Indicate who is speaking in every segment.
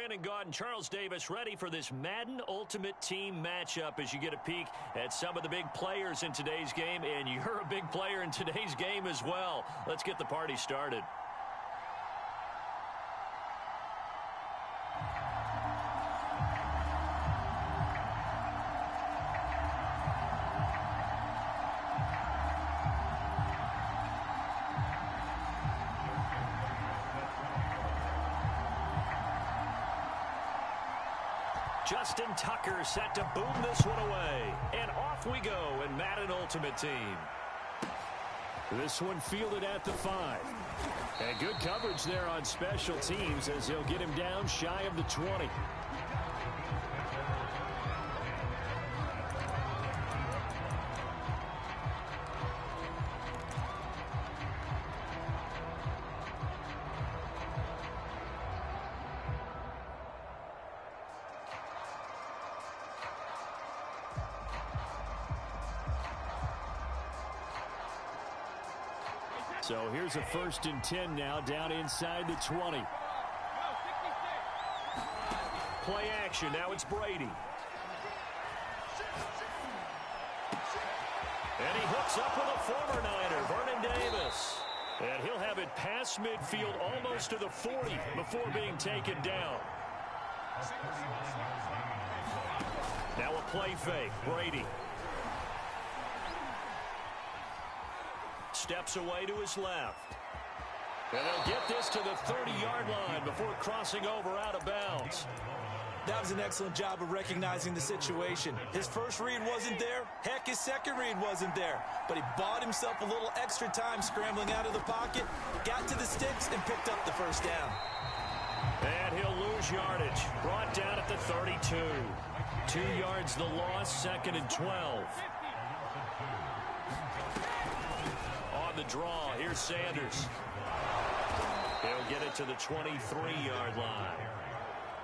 Speaker 1: Brandon Gaudin and Charles Davis ready for this Madden Ultimate Team matchup as you get a peek at some of the big players in today's game, and you're a big player in today's game as well. Let's get the party started. Justin Tucker set to boom this one away. And off we go in Madden Ultimate Team.
Speaker 2: This one fielded at the 5. And good coverage there on special teams as he'll get him down shy of the 20. So here's a 1st and 10 now down inside the 20.
Speaker 1: Play action. Now it's Brady. And he hooks up with a former Niner, Vernon Davis. And he'll have it past midfield almost to the 40 before being taken down. Now a play fake. Brady. Steps away to his left. And they'll get this to the 30-yard line before crossing over out of bounds.
Speaker 3: That was an excellent job of recognizing the situation. His first read wasn't there. Heck, his second read wasn't there. But he bought himself a little extra time scrambling out of the pocket, got to the sticks, and picked up the first down.
Speaker 1: And he'll lose yardage. Brought down at the 32. 2 yards the loss, 2nd and 12. On the draw, here's Sanders. He'll get it to the 23-yard line.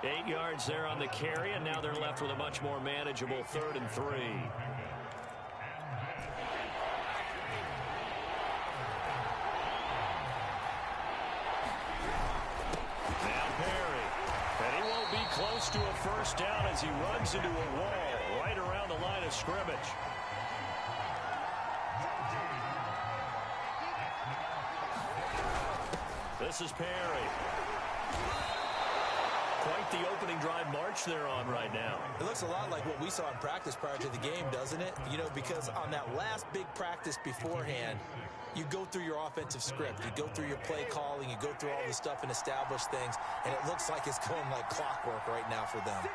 Speaker 1: 8 yards there on the carry, and now they're left with a much more manageable 3rd and 3. Now Perry. And he won't be close to a first down as he runs into a wall right around the line of scrimmage. This is Perry. Quite the opening drive march they're on right now.
Speaker 3: It looks a lot like what we saw in practice prior to the game, doesn't it? You know, because on that last big practice beforehand, you go through your offensive script. You go through your play calling. You go through all the stuff and establish things. And it looks like it's going like clockwork right now for them.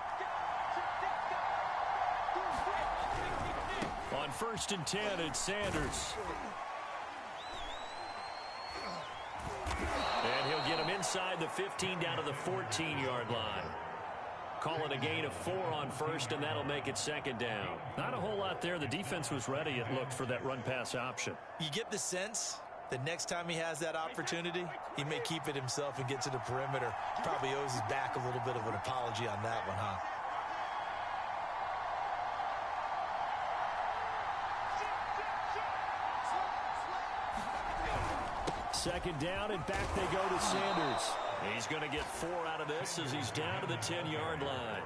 Speaker 1: On 1st and 10, it's Sanders. And he'll get him inside the 15 down to the 14-yard line. Call it a gain of 4 on 1st, and that'll make it 2nd down.
Speaker 2: Not a whole lot there. The defense was ready, it looked, for that run-pass option.
Speaker 3: You get the sense that next time he has that opportunity, he may keep it himself and get to the perimeter. Probably owes his back a little bit of an apology on that one, huh?
Speaker 2: 2nd down, and back they go to Sanders.
Speaker 1: He's going to get 4 out of this as he's down to the 10-yard line.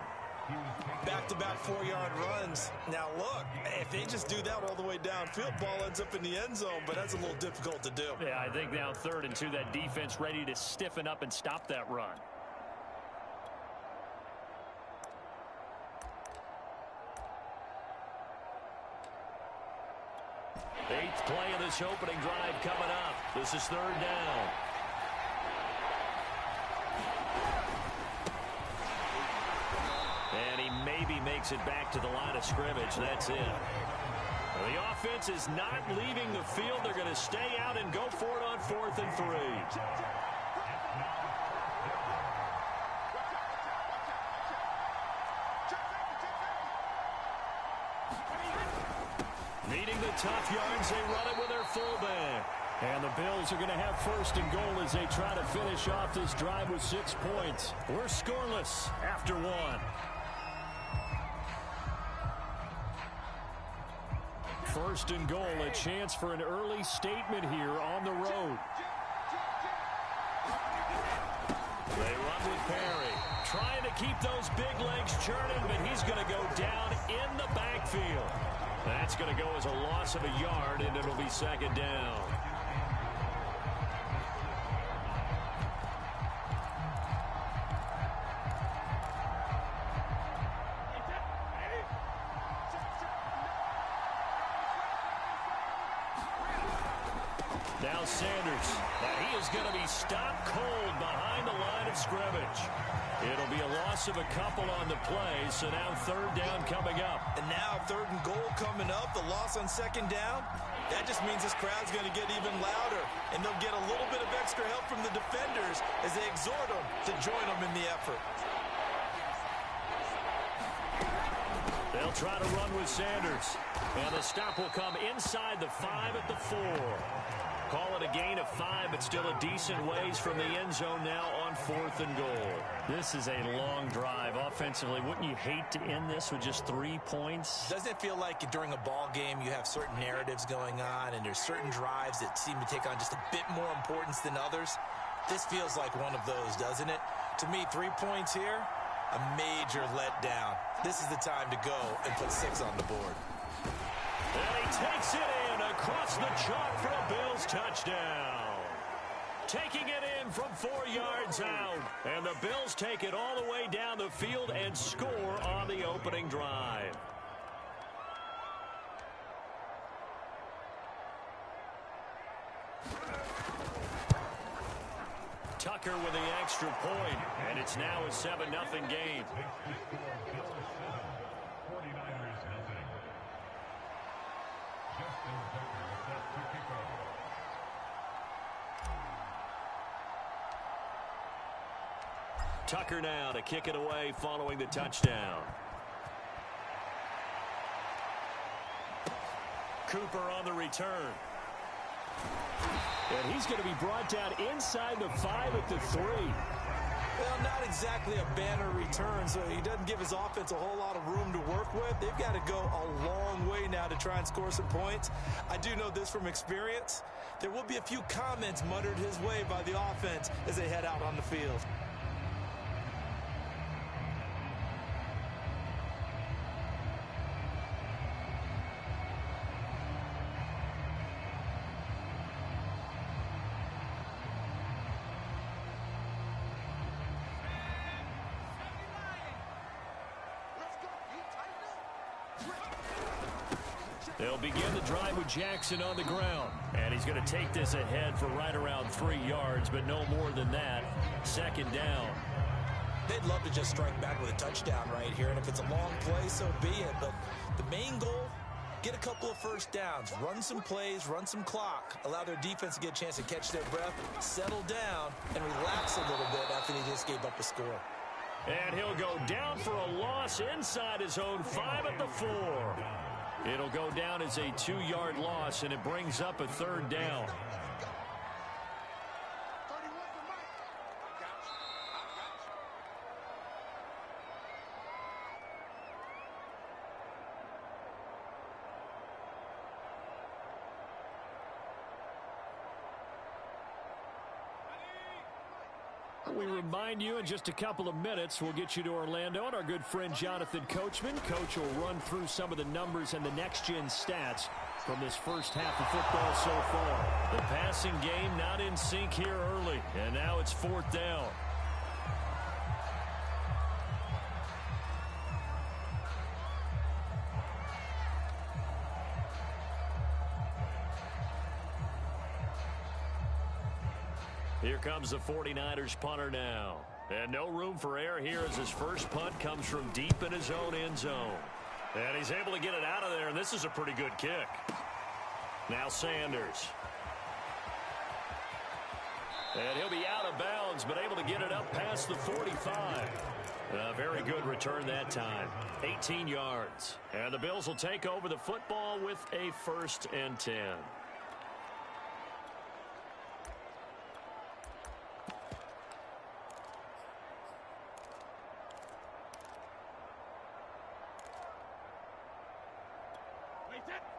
Speaker 3: Back-to-back 4-yard runs. Now, look, if they just do that all the way downfield, ball ends up in the end zone, but that's a little difficult to do.
Speaker 2: Yeah, I think now 3rd and 2, that defense ready to stiffen up and stop that run.
Speaker 1: Eighth play of this opening drive coming up. This is 3rd down. And he maybe makes it back to the line of scrimmage. That's it. The offense is not leaving the field. They're going to stay out and go for it on 4th and 3. Needing the tough yards, they run it with their fullback.
Speaker 2: And the Bills are going to have 1st and goal as they try to finish off this drive with 6 points.
Speaker 1: We're scoreless after 1.
Speaker 2: 1st and goal, a chance for an early statement here on the road.
Speaker 1: They run with Perry, trying to keep those big legs churning, but he's going to go down in the backfield. That's going to go as a loss of a yard, and it'll be second down. Now Sanders. He is going to be stopped cold behind the line of scrimmage. It'll be a loss of a couple on the play, so now third down coming up.
Speaker 3: And now third and goal coming up, the loss on second down. That just means this crowd's going to get even louder, and they'll get a little bit of extra help from the defenders as they exhort them to join them in the effort.
Speaker 1: They'll try to run with Sanders. And the stop will come inside the 5 at the 4. Call it a gain of 5, but still a decent ways from the end zone now on 4th and goal.
Speaker 2: This is a long drive offensively. Wouldn't you hate to end this with just 3 points?
Speaker 3: Doesn't it feel like during a ball game you have certain narratives going on and there's certain drives that seem to take on just a bit more importance than others? This feels like one of those, doesn't it? To me, 3 points here, a major letdown. This is the time to go and put 6 on the board.
Speaker 1: And he takes it in across the chalk for a Bills touchdown. Taking it in from 4 yards out. And the Bills take it all the way down the field and score on the opening drive. Tucker with the extra point, and it's now a 7-0 game. Tucker now to kick it away following the touchdown. Cooper on the return.
Speaker 2: And he's going to be brought down inside the 5 at the 3.
Speaker 3: Well, not exactly a banner return, so he doesn't give his offense a whole lot of room to work with. They've got to go a long way now to try and score some points. I do know this from experience. There will be a few comments muttered his way by the offense as they head out on the field.
Speaker 1: They'll begin the drive with Jackson on the ground. And he's going to take this ahead for right around 3 yards, but no more than that. Second down.
Speaker 3: They'd love to just strike back with a touchdown right here, and if it's a long play, so be it. But the main goal, get a couple of first downs, run some plays, run some clock, allow their defense to get a chance to catch their breath, settle down, and relax a little bit after they just gave up a score.
Speaker 1: And he'll go down for a loss inside his own 5 at the 4. It'll go down as a 2-yard loss, and it brings up a third down. We remind you in just a couple of minutes we'll get you to Orlando and our good friend Jonathan Coachman. Coach will run through some of the numbers and the next-gen stats from this first half of football so far. The passing game not in sync here early, and now it's 4th down. Here comes the 49ers punter now. And no room for error here as his first punt comes from deep in his own end zone. And he's able to get it out of there, and this is a pretty good kick. Now Sanders. And he'll be out of bounds, but able to get it up past the 45. A very good return that time. 18 yards. And the Bills will take over the football with a 1st and 10.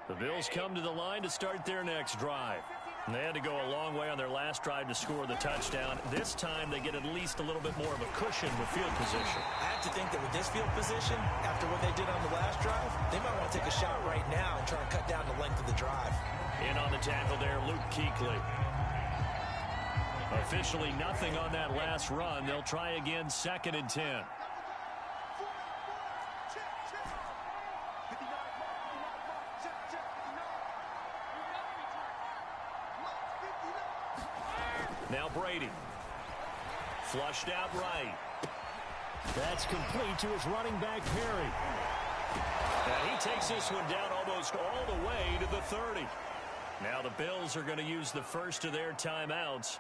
Speaker 1: The Bills come to the line to start their next drive. And they had to go a long way on their last drive to score the touchdown. This time they get at least a little bit more of a cushion with field position.
Speaker 3: I have to think that with this field position, after what they did on the last drive, they might want to take a shot right now and try and cut down the length of the drive.
Speaker 1: In on the tackle there, Luke Kuechly. Officially nothing on that last run. They'll try again, 2nd and 10. Now Brady. Flushed out right.
Speaker 2: That's complete to his running back, Perry.
Speaker 1: And he takes this one down almost all the way to the 30. Now the Bills are going to use the first of their timeouts.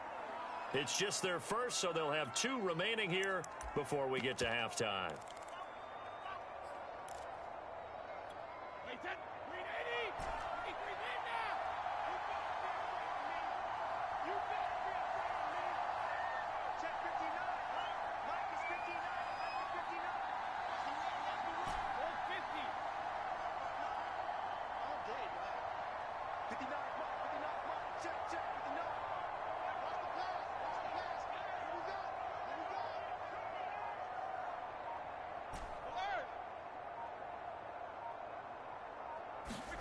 Speaker 1: It's just their first, so they'll have 2 remaining here before we get to halftime.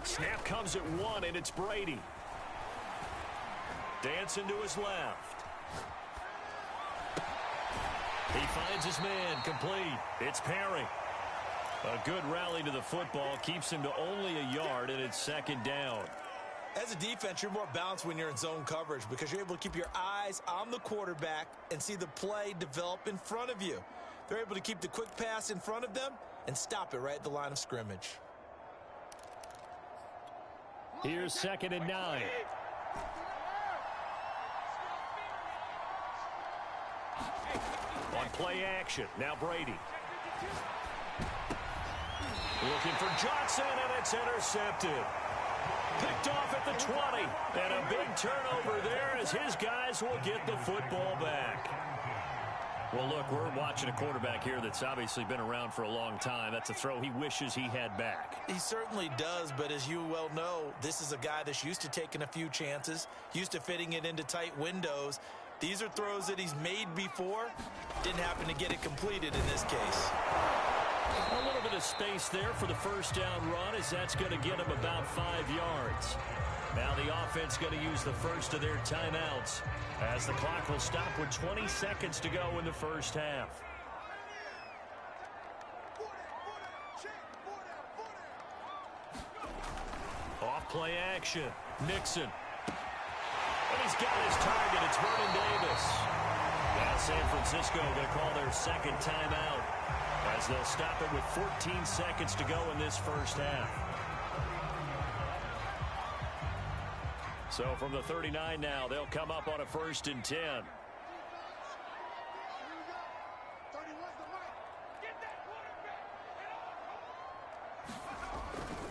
Speaker 1: Snap comes at 1, and it's Brady. Dancing to his left. He finds his man, complete. It's Perry. A good rally to the football keeps him to only a yard, and it's 2nd down.
Speaker 3: As a defense, you're more balanced when you're in zone coverage because you're able to keep your eyes on the quarterback and see the play develop in front of you. They're able to keep the quick pass in front of them and stop it right at the line of scrimmage.
Speaker 2: Here's 2nd and 9.
Speaker 1: On play action, now Brady. Looking for Johnson, and it's intercepted. Picked off at the 20, and a big turnover there as his guys will get the football back. Well, look, we're watching a quarterback here that's obviously been around for a long time. That's a throw he wishes he had back.
Speaker 3: He certainly does, but as you well know, this is a guy that's used to taking a few chances, used to fitting it into tight windows. These are throws that he's made before. Didn't happen to get it completed in this case.
Speaker 1: A little bit of space there for the first down run as that's going to get him about 5 yards. Now the offense going to use the first of their timeouts as the clock will stop with 20 seconds to go in the first half. Off play action. Nixon. And he's got his target. It's Vernon Davis. Now San Francisco going to call their 2nd timeout as they'll stop it with 14 seconds to go in this first half. So from the 39 now, they'll come up on a 1st and 10.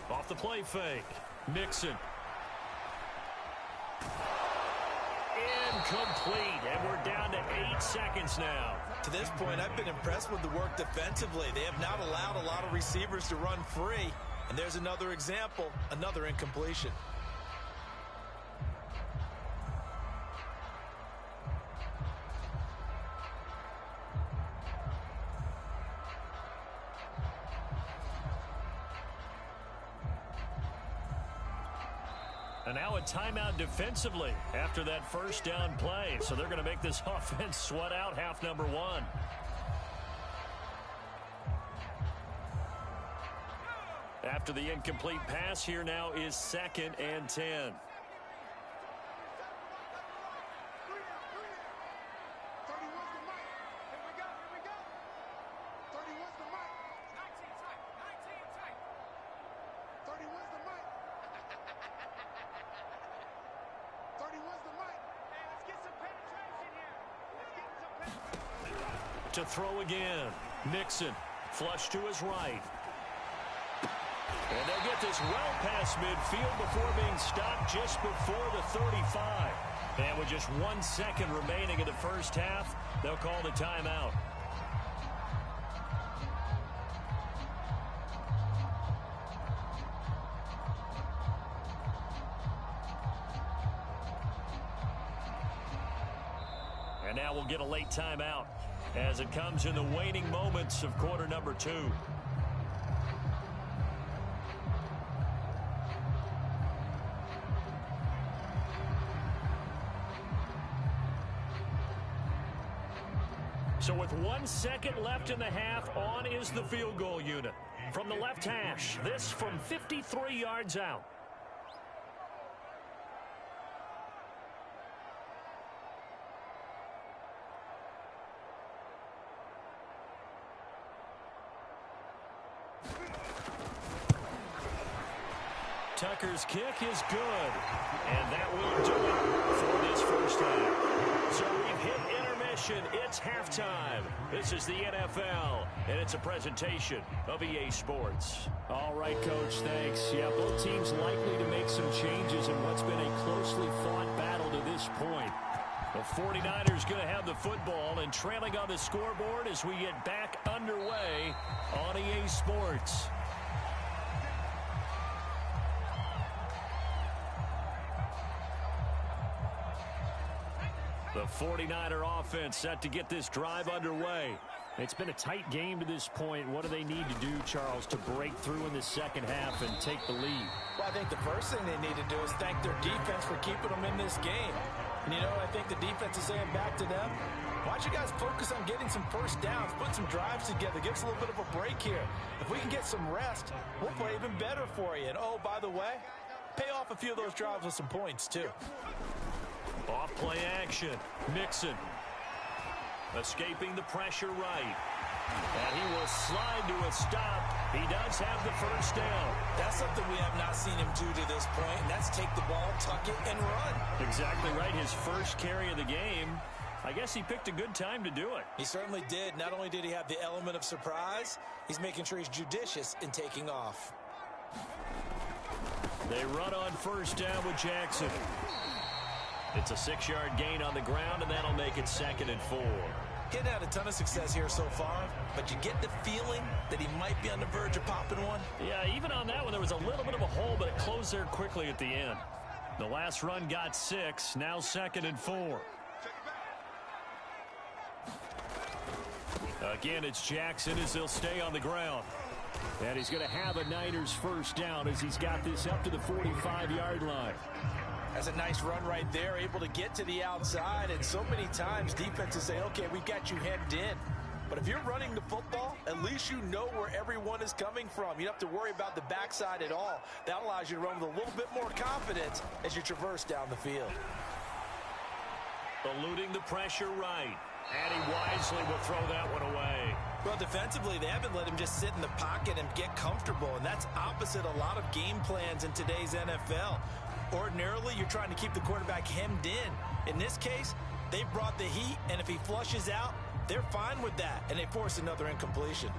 Speaker 1: Off the play fake. Nixon. Incomplete, and we're down to 8 seconds now.
Speaker 3: To this point, I've been impressed with the work defensively. They have not allowed a lot of receivers to run free. And there's another example, another incompletion.
Speaker 1: And now a timeout defensively after that first down play. So they're going to make this offense sweat out half number 1. After the incomplete pass, here now is 2nd and 10. To throw again. Nixon flush to his right. And they'll get this well past midfield before being stopped just before the 35. And with just 1 second remaining in the first half, they'll call the timeout. And now we'll get a late timeout as it comes in the waning moments of quarter number 2. So with 1 second left in the half, on is the field goal unit. From the left hash, this from 53 yards out. Tucker's kick is good, and that will do it for this first half. So we've hit intermission. It's halftime. This is the NFL, and it's a presentation of EA Sports.
Speaker 2: All right, Coach, thanks. Yeah, both teams likely to make some changes in what's been a closely fought battle to this point.
Speaker 1: The 49ers going to have the football and trailing on the scoreboard as we get back underway on EA Sports. The 49er offense set to get this drive underway.
Speaker 2: It's been a tight game to this point. What do they need to do, Charles, to break through in the second half and take the lead?
Speaker 3: Well, I think the first thing they need to do is thank their defense for keeping them in this game. And, you know, I think the defense is saying back to them, why don't you guys focus on getting some first downs, put some drives together, give us a little bit of a break here. If we can get some rest, we'll play even better for you. And, oh, by the way, pay off a few of those drives with some points, too.
Speaker 1: Off play action. Mixon. Escaping the pressure right. And he will slide to a stop. He does have the first down.
Speaker 3: That's something we have not seen him do to this point, and that's take the ball, tuck it, and run.
Speaker 1: Exactly right. His first carry of the game. I guess he picked a good time to do it.
Speaker 3: He certainly did. Not only did he have the element of surprise, he's making sure he's judicious in taking off.
Speaker 1: They run on first down with Jackson. It's a 6-yard gain on the ground, and that'll make it 2nd and 4.
Speaker 3: He hadn't had a ton of success here so far, but you get the feeling that he might be on the verge of popping one.
Speaker 1: Yeah, even on that one, there was a little bit of a hole, but it closed there quickly at the end. The last run got 6, now 2nd and 4. Again, it's Jackson as he'll stay on the ground.
Speaker 2: And he's going to have a Niners first down as he's got this up to the 45-yard line.
Speaker 3: That's a nice run right there, able to get to the outside. And so many times defenses say, okay, we've got you hemmed in. But if you're running the football, at least you know where everyone is coming from. You don't have to worry about the backside at all. That allows you to run with a little bit more confidence as you traverse down the field.
Speaker 1: Eluding the pressure right. And he wisely will throw that one away.
Speaker 3: Well, defensively, they haven't let him just sit in the pocket and get comfortable. And that's opposite a lot of game plans in today's NFL. Ordinarily, you're trying to keep the quarterback hemmed in. In this case, they brought the heat, and if he flushes out, they're fine with that, and they force another incompletion.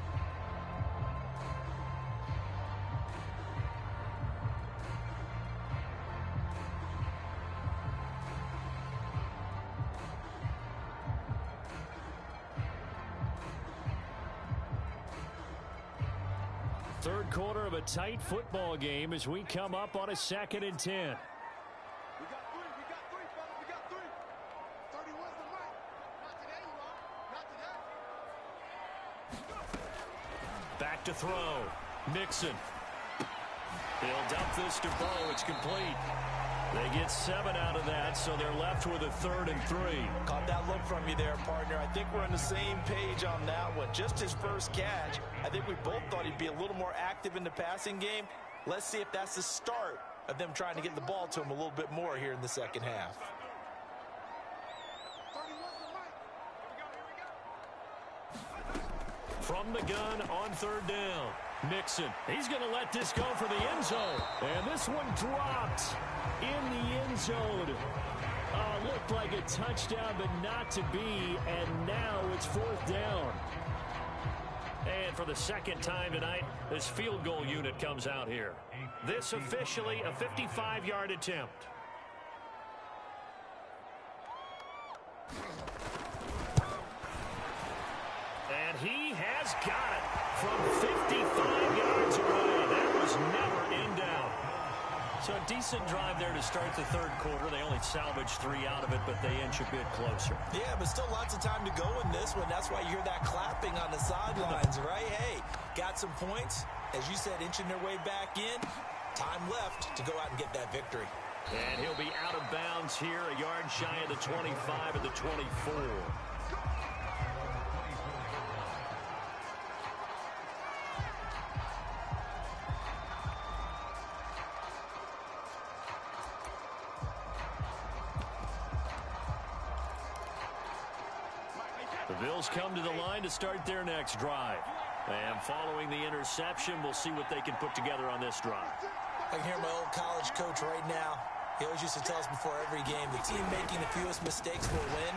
Speaker 2: Third quarter of a tight football game as we come up on a 2nd and 10.
Speaker 4: We got three, brother. We got three. 31's the right. Not today,
Speaker 1: Not today. Back to throw. Mixon. He'll dump this to Bo. It's complete. They get 7 out of that, so they're left with a 3rd and 3.
Speaker 3: Caught that look from you there, partner. I think we're on the same page on that one. Just his first catch. I think we both thought he'd be a little more active in the passing game. Let's see if that's the start of them trying to get the ball to him a little bit more here in the second half.
Speaker 4: 31's the right. Here we go.
Speaker 1: From the gun on 3rd down. Mixon. He's going to let this go for the end zone.
Speaker 2: And this one dropped in the end zone. Looked like a touchdown, but not to be. And now it's 4th down.
Speaker 1: And for the second time tonight, this field goal unit comes out here. This officially a 55-yard attempt. And he has got it from 55 yards away. That was never in doubt. So a decent drive there to start the third quarter. They only salvaged 3 out of it, but they inch a bit closer.
Speaker 3: Yeah, but still lots of time to go in this one. That's why you hear that clapping on the sidelines, right? Hey, got some points. As you said, inching their way back in. Time left to go out and get that victory.
Speaker 1: And he'll be out of bounds here, a yard shy of the 25 of the 24. The Bills come to the line to start their next drive. And following the interception, we'll see what they can put together on this drive.
Speaker 3: I can hear my old college coach right now. He always used to tell us before every game, the team making the fewest mistakes will win.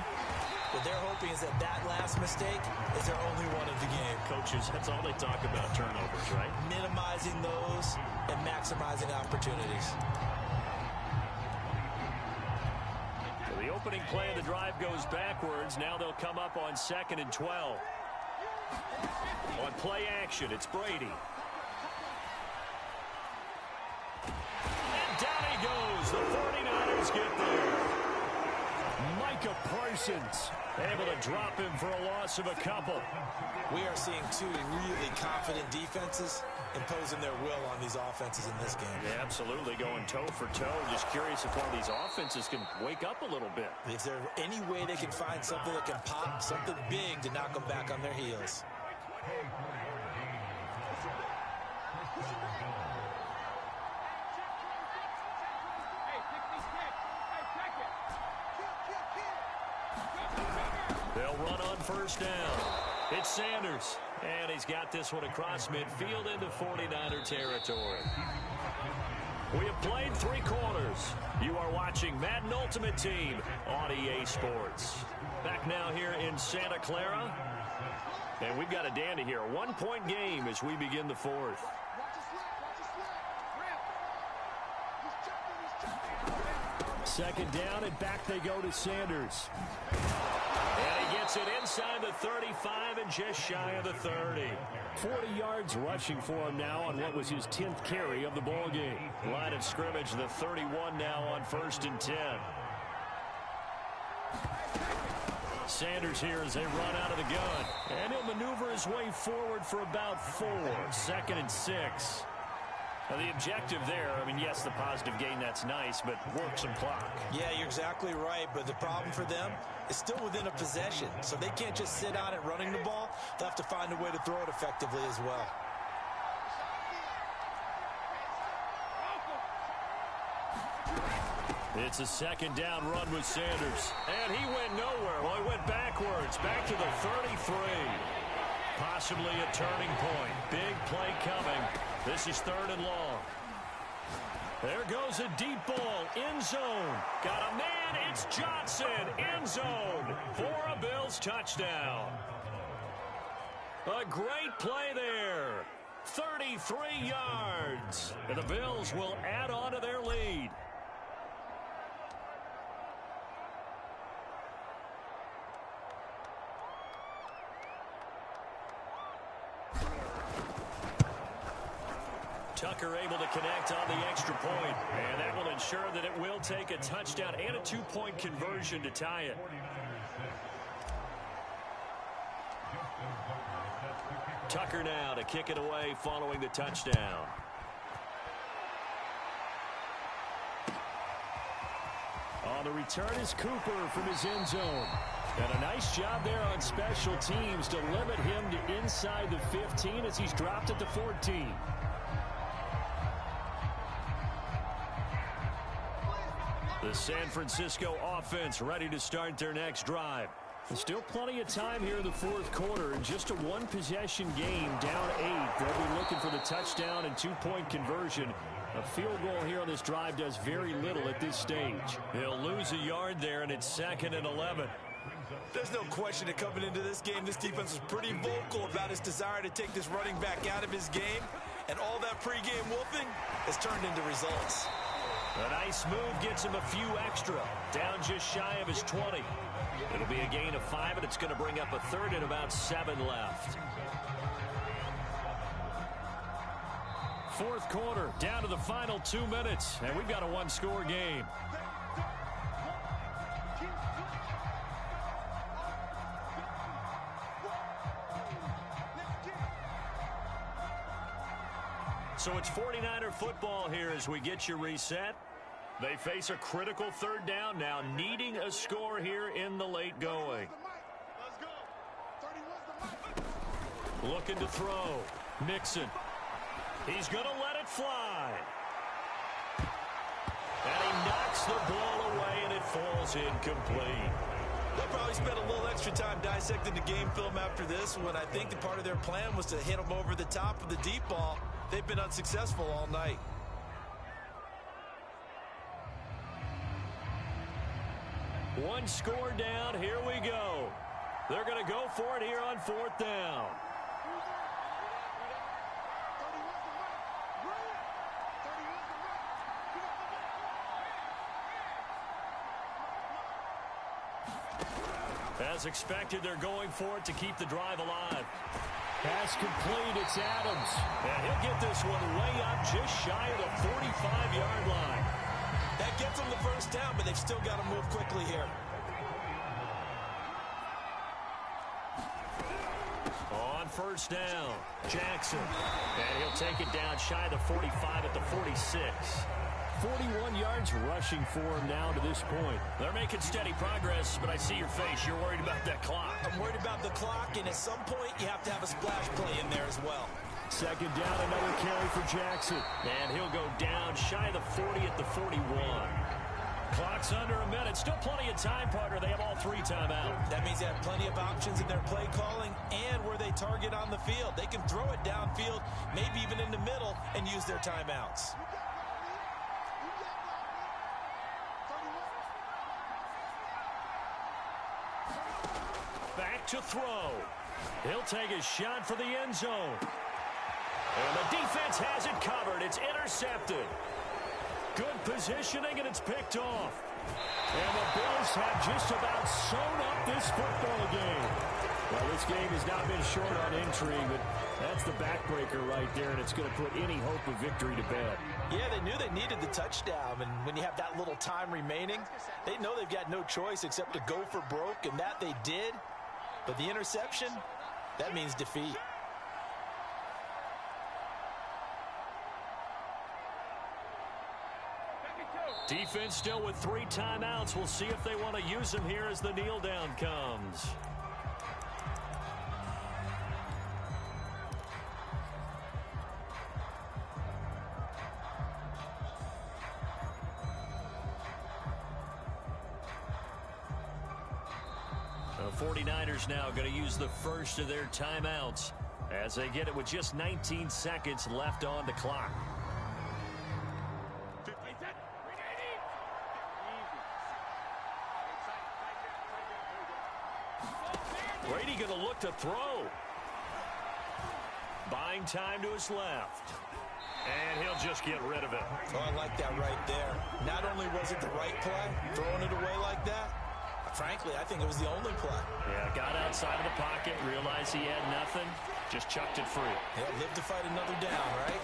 Speaker 3: What they're hoping is that that last mistake is their only one of the game.
Speaker 1: Coaches, that's all they talk about, turnovers, right?
Speaker 3: Minimizing those and maximizing opportunities.
Speaker 1: So the opening play of the drive goes backwards. Now they'll come up on 2nd and 12. On play action, it's Brady. And down he goes. The 49ers get there.
Speaker 2: Micah Parsons
Speaker 1: Able to drop him for a loss of a couple.
Speaker 3: We are seeing two really confident defenses imposing their will on these offenses in this game.
Speaker 1: Yeah, absolutely, going toe for toe. Just curious if one of these offenses can wake up a little bit.
Speaker 3: Is there any way they can find something that can pop, something big to knock them back on their heels?
Speaker 1: They'll run on first down. It's Sanders. And he's got this one across midfield into 49er territory. We have played 3 quarters. You are watching Madden Ultimate Team on EA Sports. Back now here in Santa Clara. And we've got a dandy here. A 1-point game as we begin the 4th.
Speaker 2: Second down, and back they go to Sanders.
Speaker 1: And he gets it inside the 35 and just shy of the 30.
Speaker 2: 40 yards rushing for him now on what was his 10th carry of the ball game.
Speaker 1: Line of scrimmage, the 31 now on 1st and 10. Sanders here as they run out of the gun. And he'll maneuver his way forward for about 4. 2nd and 6. Now the objective there, I mean, yes, the positive gain, that's nice, but work some clock.
Speaker 3: Yeah, you're exactly right, but the problem for them is still within a possession, so they can't just sit on it running the ball. They'll have to find a way to throw it effectively as well.
Speaker 1: It's a second down run with Sanders, and he went nowhere. Well, he went backwards, back to the 33. Possibly a turning point. Big play coming. This is 3rd and long. There goes a deep ball. End zone. Got a man. It's Johnson. End zone for a Bills touchdown. A great play there. 33 yards. And the Bills will add on to their lead. Tucker able to connect on the extra point, and that will ensure that it will take a touchdown and a 2-point conversion to tie it. Tucker now to kick it away following the touchdown.
Speaker 2: On the return is Cooper from his end zone. And a nice job there on special teams to limit him to inside the 15 as he's dropped at the 14.
Speaker 1: The San Francisco offense ready to start their next drive.
Speaker 2: There's still plenty of time here in the 4th quarter. In just a 1-possession game, down 8. They'll be looking for the touchdown and 2-point conversion. A field goal here on this drive does very little at this stage.
Speaker 1: They'll lose a yard there, and it's 2nd and 11.
Speaker 3: There's no question that coming into this game, this defense was pretty vocal about its desire to take this running back out of his game. And all that pregame wolfing has turned into results.
Speaker 1: A nice move gets him a few extra. Down just shy of his 20. It'll be a gain of 5, and it's going to bring up a 3rd and about 7 left.
Speaker 2: fourth quarter, down to the final 2 minutes, and we've got a one-score game. So it's 49er football here as we get you reset. They face a critical third down now, needing a score here in the late going. Looking to throw. Mixon. He's going to let it fly. And he knocks the ball away, and it falls incomplete.
Speaker 3: They'll probably spend a little extra time dissecting the game film after this one. I think that part of their plan was to hit them over the top of the deep ball. They've been unsuccessful all night.
Speaker 2: One score down. Here we go. They're going to go for it here on fourth down. As expected, they're going for it to keep the drive alive. Pass complete. It's Adams. And he'll get this one way up just shy of the 45-yard line.
Speaker 3: That gets them the first down, but they've still got to move quickly here.
Speaker 2: On first down, Jackson. And he'll take it down shy of the 45 at the 46. 41 yards rushing for him now to this point. They're making steady progress, but I see your face. You're worried about that clock.
Speaker 3: I'm worried about the clock, and at some point, you have to have a splash play in there as well.
Speaker 2: Second down, another carry for Jackson. And he'll go down shy of the 40 at the 41. Clock's under a minute. Still plenty of time, partner. They have all three timeouts.
Speaker 3: That means they have plenty of options in their play calling and where they target on the field. They can throw it downfield, maybe even in the middle, and use their timeouts.
Speaker 2: Back to throw. He'll take a shot for the end zone. And the defense has it covered. It's intercepted. Good positioning, and it's picked off. And the Bills have just about sewn up this football game. Well, this game has not been short on intrigue, but that's the backbreaker right there, and it's going to put any hope of victory to bed.
Speaker 3: Yeah, they knew they needed the touchdown, and when you have that little time remaining, they know they've got no choice except to go for broke, and that they did. But the interception, that means defeat.
Speaker 2: Defense still with three timeouts. We'll see if they want to use them here as the kneel down comes. The 49ers now going to use the first of their timeouts as they get it with just 19 seconds left on the clock. Brady going to look to throw. Buying time to his left. And he'll just get rid of it.
Speaker 3: Oh, I like that right there. Not only was it the right play, throwing it away like that, frankly, I think it was the only play.
Speaker 2: Yeah, got outside of the pocket, realized he had nothing, just chucked it free.
Speaker 3: Yeah, live to fight another down, right?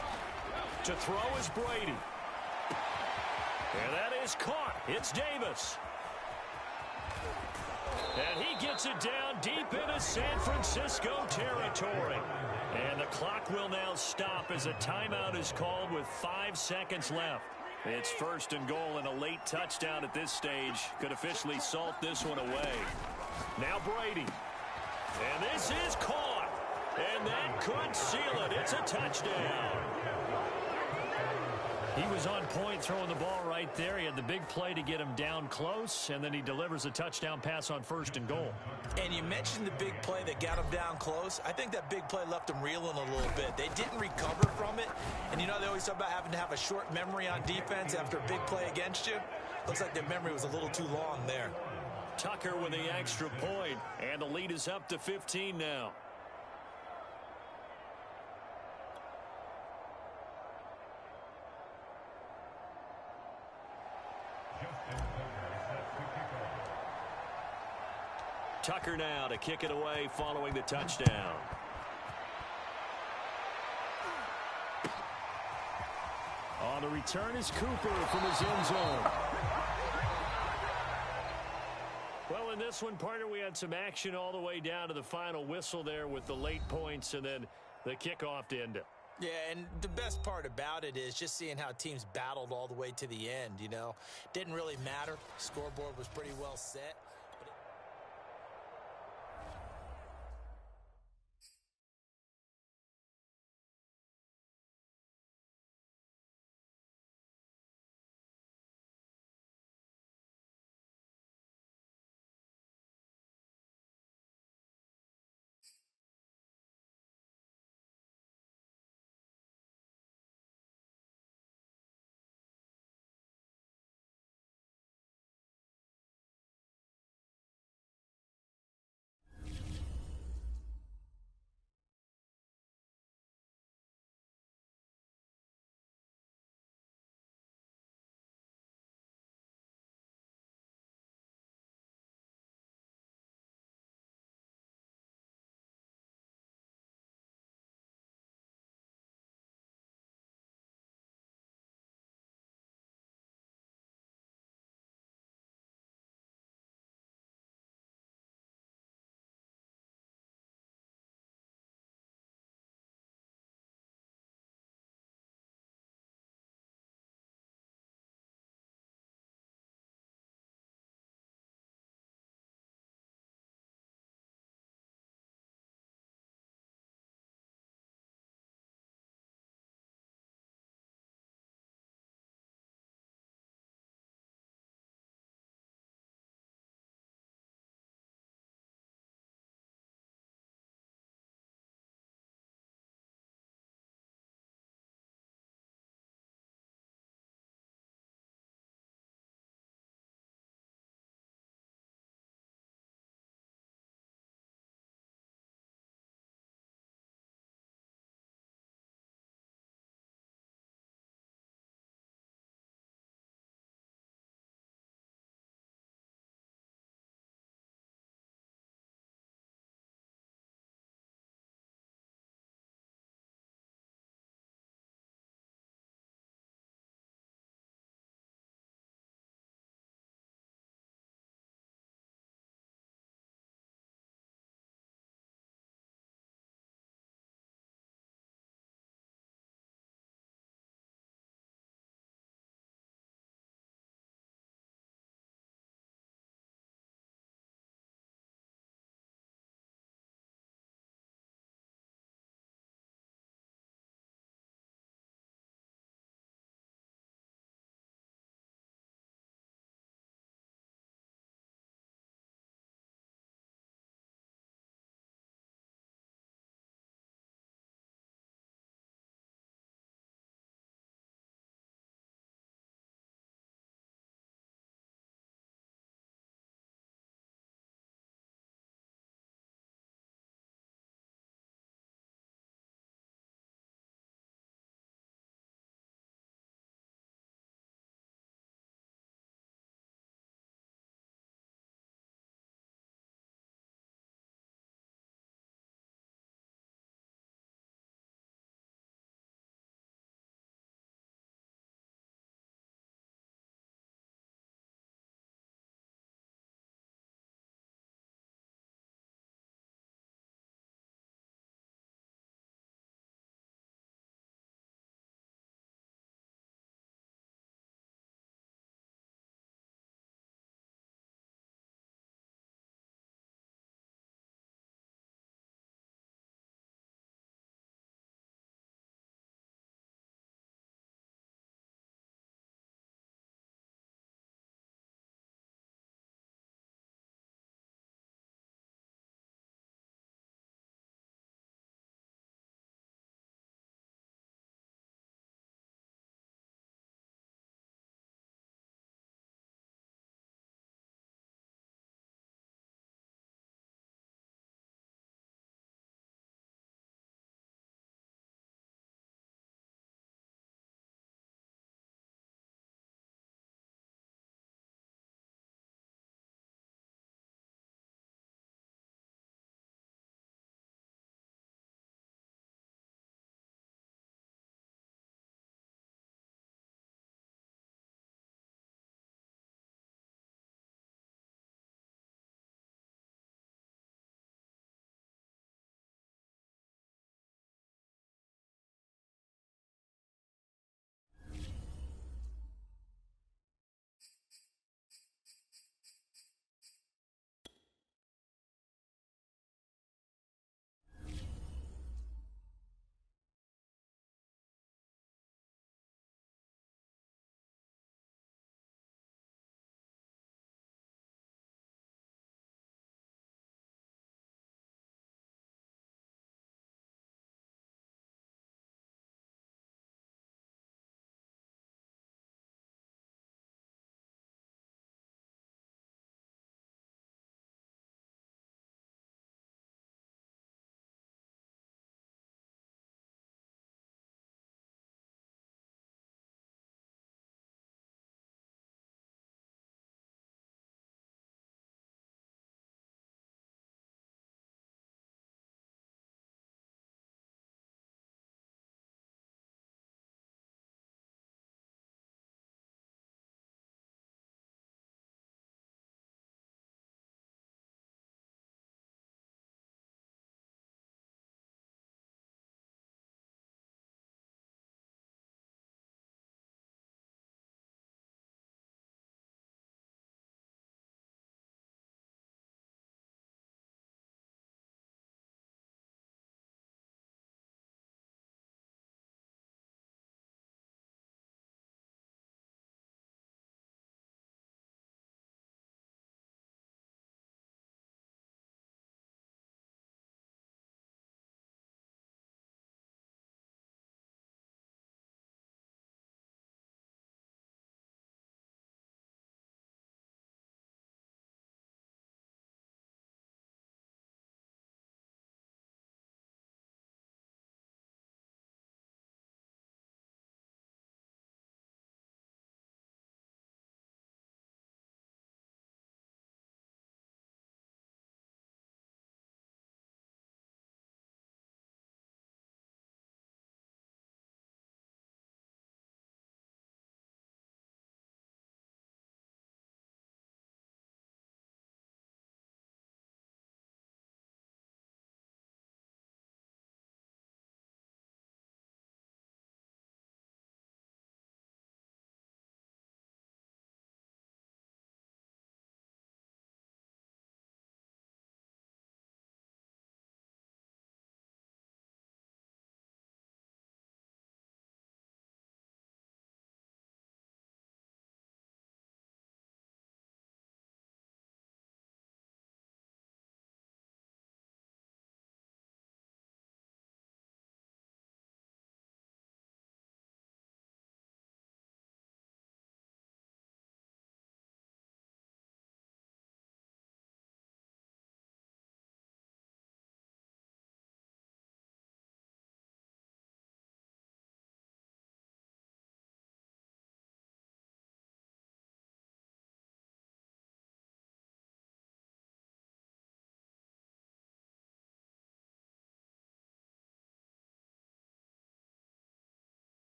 Speaker 2: To throw is Brady. And that is caught. It's Davis. And he gets it down deep into San Francisco territory. And the clock will now stop as a timeout is called with 5 seconds left. It's first and goal, and a late touchdown at this stage could officially salt this one away. Now Brady. And this is caught. And that could seal it. It's a touchdown. He was on point throwing the ball right there. He had the big play to get him down close, and then he delivers a touchdown pass on first and goal.
Speaker 3: And you mentioned the big play that got him down close. I think that big play left him reeling a little bit. They didn't recover from it. And you know they always talk about having to have a short memory on defense after a big play against you. Looks like their memory was a little too long there.
Speaker 2: Tucker with the extra point, and the lead is up to 15 now. Tucker now to kick it away following the touchdown. The return is Cooper from his end zone.
Speaker 1: Well, in this one, partner, we had some action all the way down to the final whistle there with the late points and then the kickoff to end it.
Speaker 3: Yeah, and the best part about it is just seeing how teams battled all the way to the end, you know. Didn't really matter. Scoreboard was pretty well set.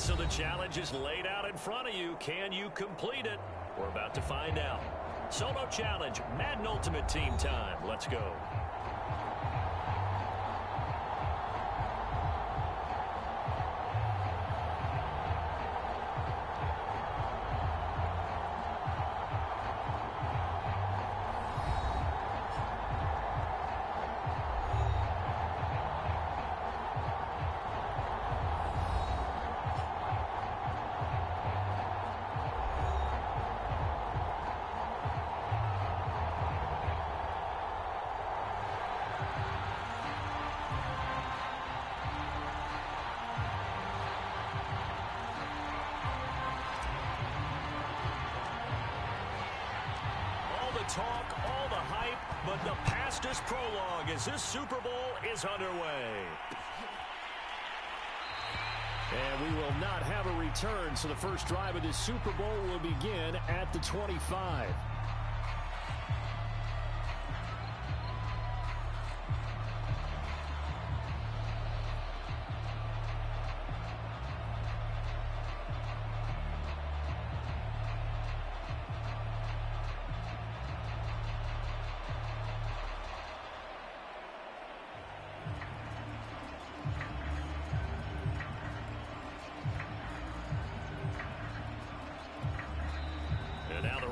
Speaker 1: so the challenge is laid out in front of you. Can you complete it? We're about to find out. Solo challenge, Madden Ultimate Team time. Let's go. Talk, all the hype, but the fastest prologue as this Super Bowl is underway.
Speaker 2: And we will not have a return, so the first drive of this Super Bowl will begin at the 25.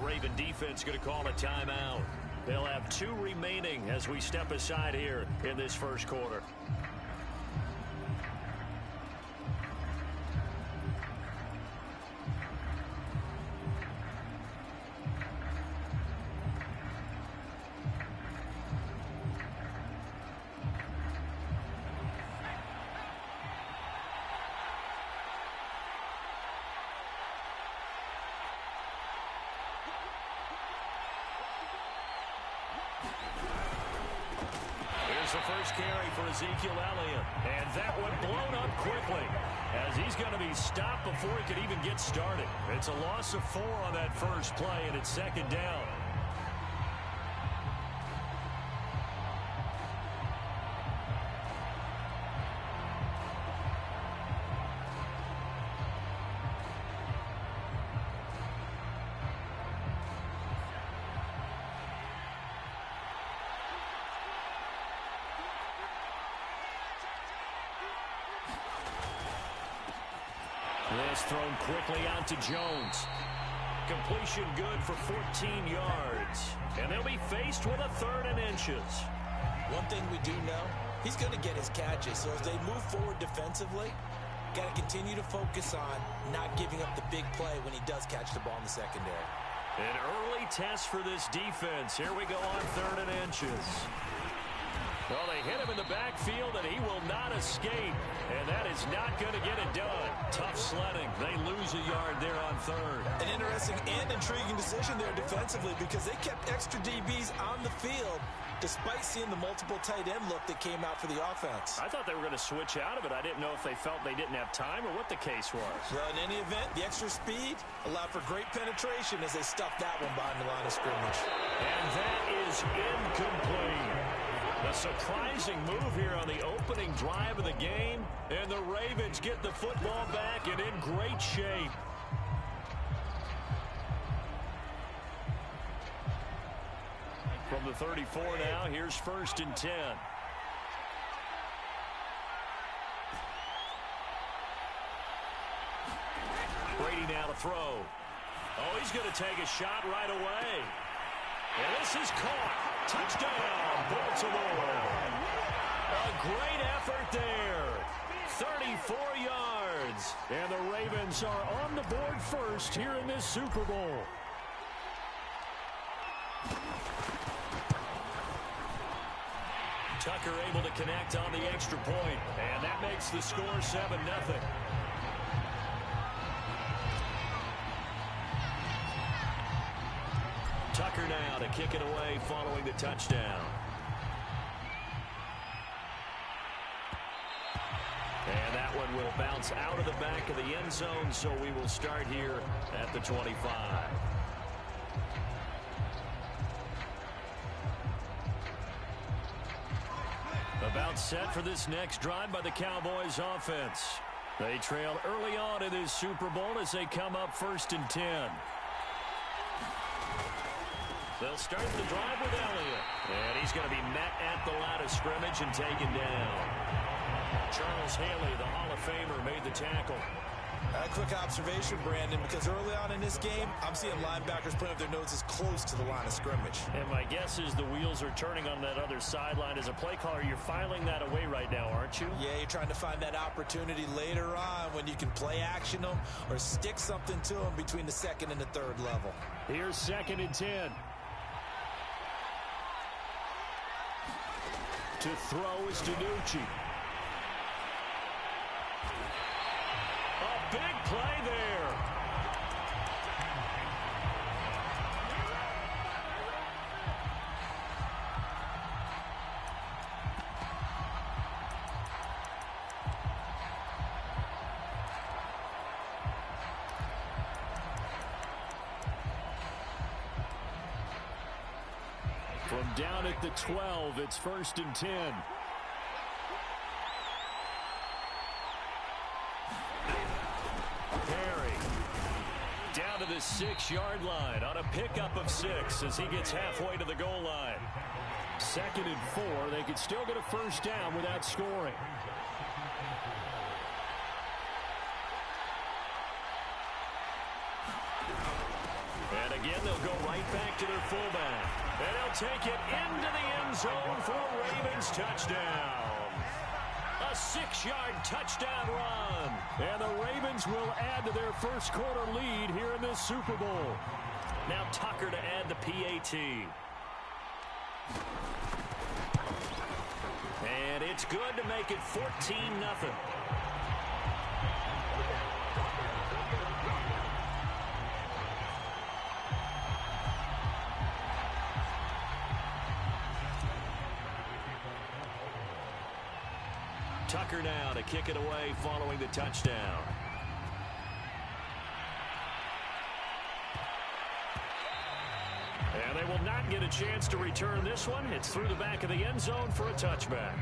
Speaker 1: Raven defense going to call a timeout. They'll have 2 remaining as we step aside here in this first quarter. The first carry for Ezekiel Elliott, and that one blown up quickly as he's going to be stopped before he could even get started. It's a loss of 4 on that first play, and it's second down. This thrown quickly out to Jones. Completion good for 14 yards. And they'll be faced with a 3rd and inches.
Speaker 3: One thing we do know, he's going to get his catches. So as they move forward defensively, got to continue to focus on not giving up the big play when he does catch the ball in the secondary.
Speaker 1: An early test for this defense. Here we go on 3rd and inches. Well, they hit him in the backfield, and he will not escape. And that is not going to get it done. Tough sledding. They lose a yard there on 3rd.
Speaker 3: An interesting and intriguing decision there defensively because they kept extra DBs on the field despite seeing the multiple tight end look that came out for the offense.
Speaker 2: I thought they were going to switch out of it. I didn't know if they felt they didn't have time or what the case was.
Speaker 3: Well, in any event, the extra speed allowed for great penetration as they stuffed that one behind the line of scrimmage.
Speaker 1: And that is incomplete. A surprising move here on the opening drive of the game, and the Ravens get the football back and in great shape. From the 34 now, here's 1st and 10. Brady now to throw. Oh, he's going to take a shot right away. And this is caught. Touchdown, Baltimore. A great effort there. 34 yards.
Speaker 2: And the Ravens are on the board first here in this Super Bowl.
Speaker 1: Tucker able to connect on the extra point, and that makes the score 7-0. Tucker now to kick it away following the touchdown. And that one will bounce out of the back of the end zone, so we will start here at the 25. About set for this next drive by the Cowboys offense.
Speaker 2: They trail early on in this Super Bowl as they come up 1st and 10. They'll start the drive with Elliott. And he's going to be met at the line of scrimmage and taken down. Charles Haley, the Hall of Famer, made the tackle.
Speaker 3: A quick observation, Brandon, because early on in this game, I'm seeing linebackers putting up their noses close to the line of scrimmage.
Speaker 2: And my guess is the wheels are turning on that other sideline. As a play caller, you're filing that away right now, aren't you?
Speaker 3: Yeah, you're trying to find that opportunity later on when you can play action them or stick something to them between the 2nd and the 3rd level.
Speaker 2: Here's 2nd and 10. To throw is DiNucci. A big play there. From down at the 12, it's 1st and 10. Perry down to the 6-yard line on a pickup of 6 as he gets halfway to the goal line. 2nd and 4. They could still get a 1st down without scoring. And again, they'll go right back to their fullback. And they'll take it into the end zone for a Ravens touchdown. A 6-yard touchdown run. And the Ravens will add to their 1st quarter lead here in this Super Bowl. Now Tucker to add the PAT. And it's good to make it 14-0. Tucker now to kick it away following the touchdown. And they will not get a chance to return this one. It's through the back of the end zone for a touchback.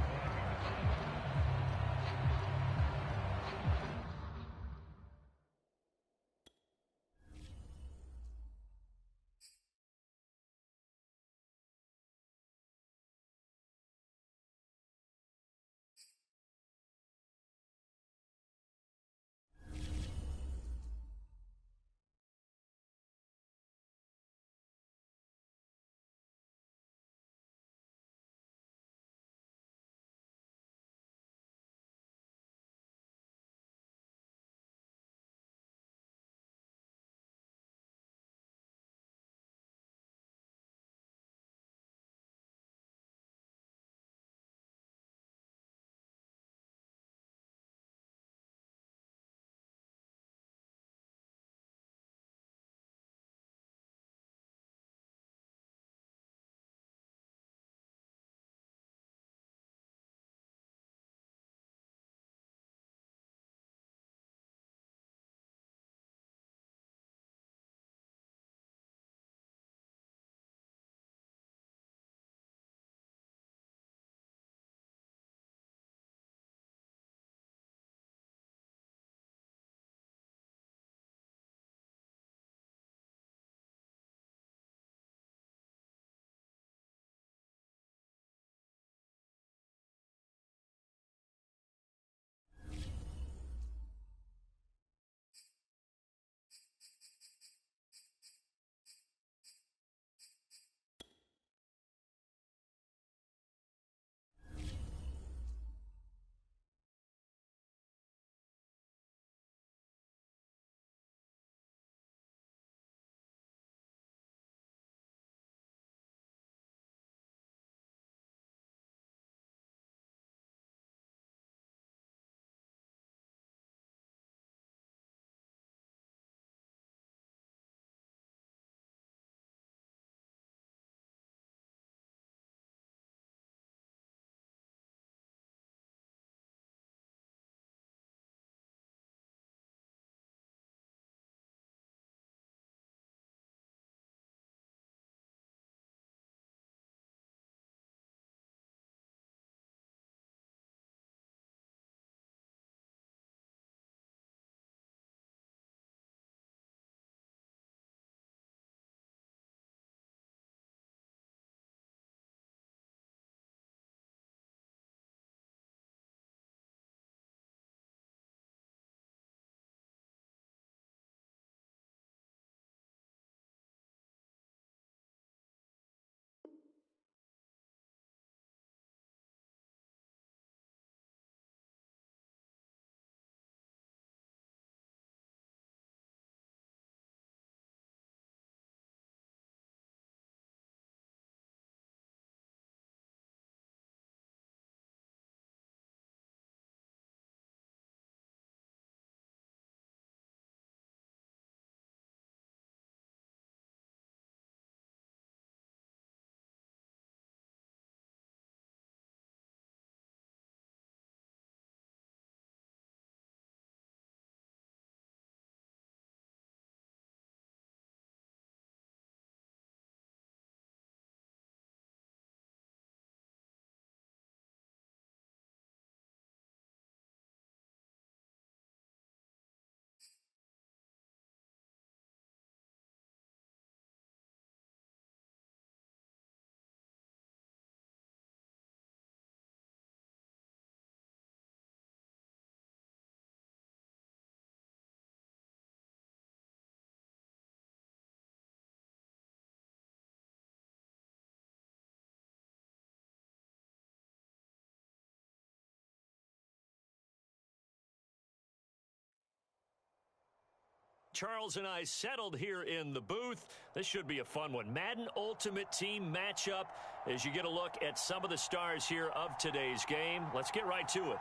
Speaker 1: Charles and I settled here in the booth. This should be a fun one. Madden Ultimate Team matchup as you get a look at some of the stars here of today's game. Let's get right to it.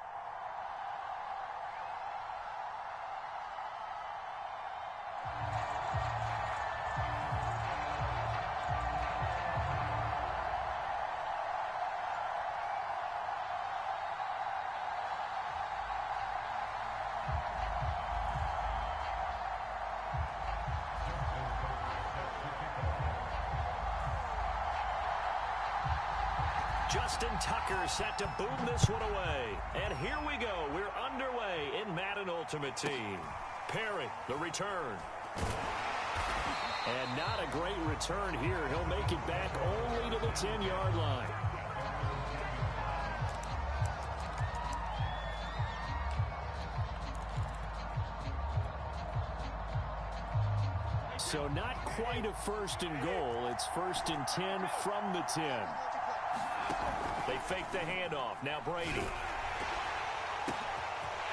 Speaker 1: Justin Tucker set to boom this one away. And here we go. We're underway in Madden Ultimate Team. Perry, the return.
Speaker 2: And not a great return here. He'll make it back only to the 10-yard line. So not quite a first and goal. It's first and 10 from the 10.
Speaker 1: They fake the handoff. Now Brady.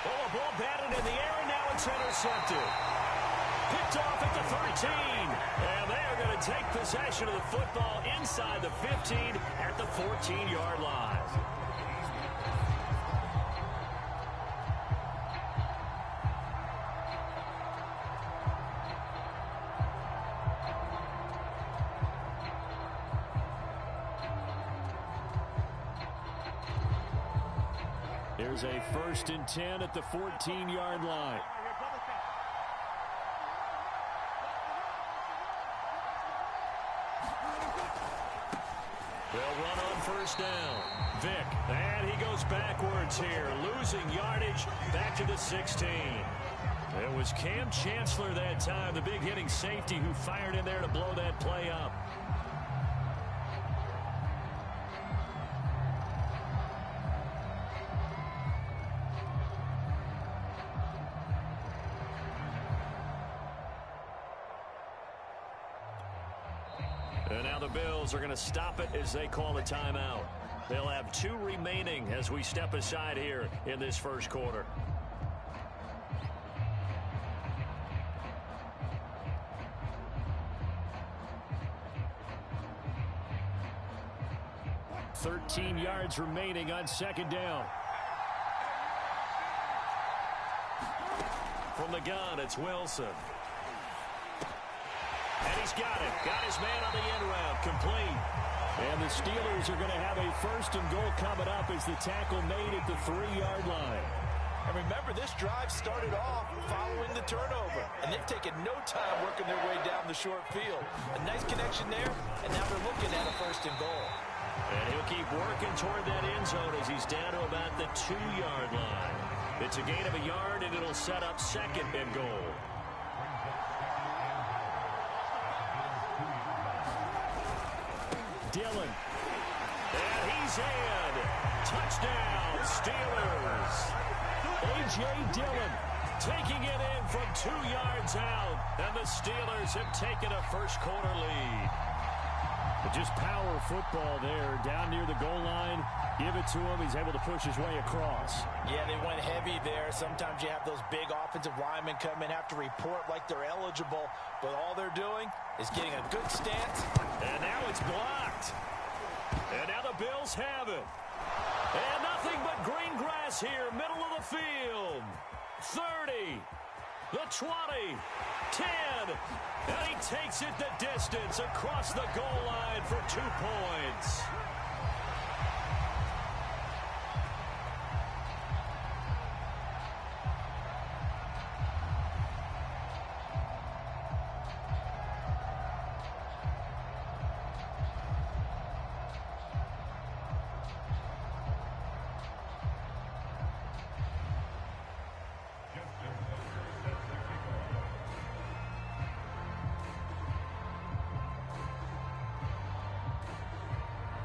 Speaker 1: Oh, a ball batted in the air, and now it's intercepted. Picked off at the 13. And they are going to take possession of the football inside the 15 at the 14-yard line.
Speaker 2: There's a first and 10 at the 14-yard line.
Speaker 1: They'll run on first down. Vic, and he goes backwards here, losing yardage back to the 16. It was Cam Chancellor that time, the big hitting safety who fired in there to blow that play up. And now the Bills are going to stop it as they call a timeout. They'll have 2 remaining as we step aside here in this first quarter.
Speaker 2: $13 yards remaining on second down.
Speaker 1: From the gun, it's Wilson. And he's got it. Got his man on the end route. Complete.
Speaker 2: And the Steelers are going to have a first and goal coming up as the tackle made at the 3-yard line.
Speaker 3: And remember, this drive started off following the turnover. And they've taken no time working their way down the short field. A nice connection there, and now they're looking at a first and goal.
Speaker 1: And he'll keep working toward that end zone as he's down to about the 2-yard line. It's a gain of a yard, and it'll set up second and goal.
Speaker 2: Dillon.
Speaker 1: And he's in. Touchdown, Steelers.
Speaker 2: A.J. Dillon
Speaker 1: taking it in from 2 yards out. And the Steelers have taken a first quarter lead.
Speaker 2: But just power football there. Down near the goal line. Give it to him. He's able to push his way across.
Speaker 3: Yeah, they went heavy there. Sometimes you have those big offensive linemen come in, have to report like they're eligible. But all they're doing is getting a good stance.
Speaker 1: And now it's blocked. And now the Bills have it. And nothing but green grass here, middle of the field. 30, the 20, 10. And he takes it the distance across the goal line for 2 points.